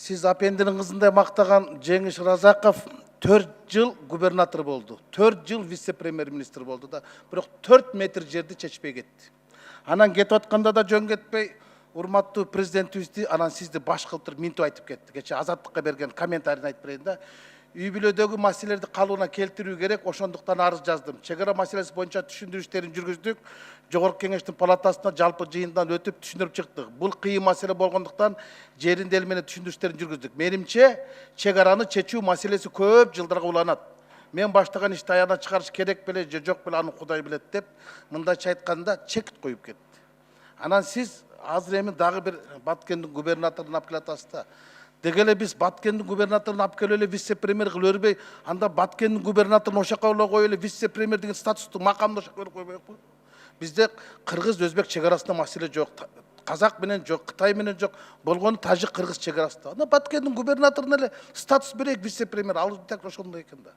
Siz апендінің қызындай мақтаған Жеңіш Разақов 4 жыл губернатор болды. 4 жыл вице-премьер-министр болды да, бірақ 4 метр жерді чечпей кетті. Анан кетіп отқанда да жөн кетпей, урматтуу президентибизди анан сизди баш кылтырып минтип айтып кетти. Кече Азаттыкка берген комментарийин айтып берейин да. Үй бүлөдөгү маселелерди калыбына келтирүү керек, ошондуктан арыз жаздым. Чек ара маселеси боюнча түшүндүрүштөрүн жүргүздүк. Жогорку кеңештин палатасына жалпы жыйындан өтүп түшүндүрүп чыктык. Бул кыйын маселе болгондуктан жеринде эл менен түшүндүрүштөрүн жүргүздүк. Менимче, чек араны чечүү маселеси көп жылдарга уланат. Мен баштаган ишти аяна чыгарыш керек беле, же жок беле, аны Кудай билет деп, мындайча айтканда чек коюп кетти. Анан сиз азыр эми дагы бир Баткендин губернаторун алып келатасыз да. Дегеле биз Баткендин губернаторун алып келип эле вице-премьер кылып өрбөй, анда Баткендин губернаторун ошакка эле коюп эле вице-премьер деген статусту макамды ошакка эле койбойбу? Бизде кыргыз өзбек чек арасында маселе жок. Казак менен жок, Кытай менен жок. Болгону тажик кыргыз чек арасында. Анда Баткендин губернаторуна эле статус берейик вице-премьер, ал так ошондой экен да.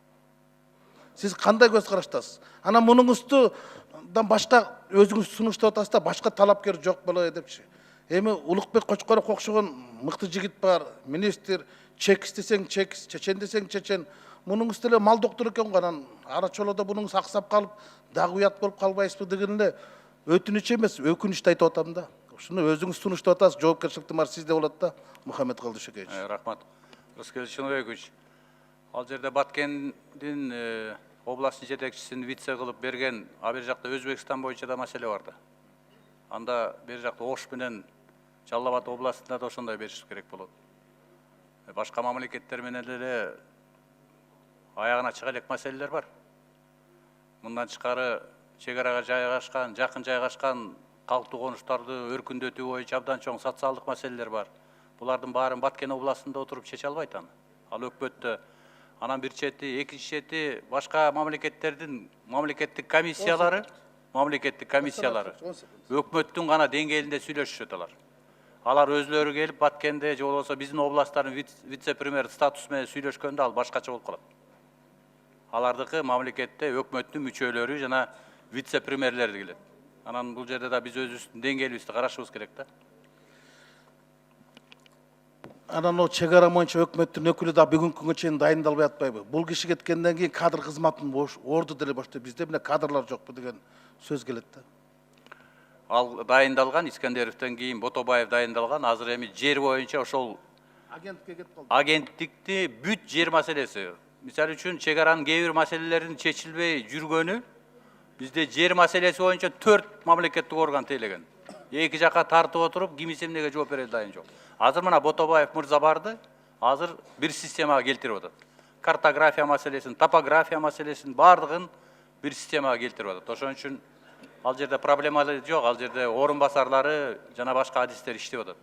Сиз кандай көз караштасыз? Анан мунуңуздан башка өзүңүз сунуштап атасыз да, башка талапкер жок болобу депчи. Эми Улукбек Кочкоров окшогон мыкты жигит бар, министр, чек истесең чек, чечен десең чечен. Мунуңуз деле мал доктор экен го, анан ара чолоодо мунуңуз аксап калып, дагы уят болуп калбайсызбы деген эле өтүнүч эмес, өкүнүчтү айтып атам да. Ушуну өзүңүз сунуштап атасыз, жоопкерчиликтин баары сизде болот да, Мухаммед Кылдышевич. Рахмат. Рыскелди Шыныбекович. Ал жерде Баткендин областын жетекчисин вице кылып берген, а бер жакта Өзбекстан боюнча да маселе бар да. Анда бер жакта Ош менен Жалал Абад областында да ошондой бериш керек болот. Башка мамлекеттер менен эле аягына чыга элек маселелер бар. Мындан тышкары чек арага жайгашкан, жакын жайгашкан калктуу конуштарды өркүндөтүү боюнча абдан чоң социалдык маселелер бар. Булардын баарын Баткен областында отуруп чече албайт аны. Ал өкмөттө анан бир чети, экинчи чети башка мамлекеттердин мамлекеттик комиссиялары өкмөттүн гана деңгээлинде сүйлөшүшөт алар. Алар өзлөрү келип Баткенде же болбосо биздин областтардын вице-премьер статусу менен сүйлөшкөндө ал башкача болуп калат. Алардыкы мамлекетте өкмөттүн мүчөлөрү жана вице-премьерлери келет. Анан бул жерде да биз өзүбүздүн деңгээлибизди карашыбыз керек да. Анан о чек ара боюнча өкмөттүн өкүлү да бүгүнкү күнгө чейин дайындалбай атпайбы? Бул киши кеткенден кийин кадр кызматын орду деле баштайт. Бизде эмне кадрлар жокпу деген сөз келет да. Ал дайындалган, Искендеровден кийин Ботобаев дайындалган, азыр эми жер боюнча ошол Агенттикке кетип калды. агенттикти бүт жер маселеси. Мисалы үчүн чек аранын кээ бир маселелеринин чечилбей жүргөнү бизде жер маселеси боюнча 4 мамлекеттик орган тейлеген. Эки жака тартып отуруп, кимиси эмнеге жооп бере дайын жок. Азыр мына Ботобаев мырза барды, азыр бир системага келтирип атат. Картография маселесин, топография маселесин бардыгын бир системага келтирип атат. Ошон үчүн ал жерде проблема жок, ал жерде орун басарлары жана башка адистер иштеп атат.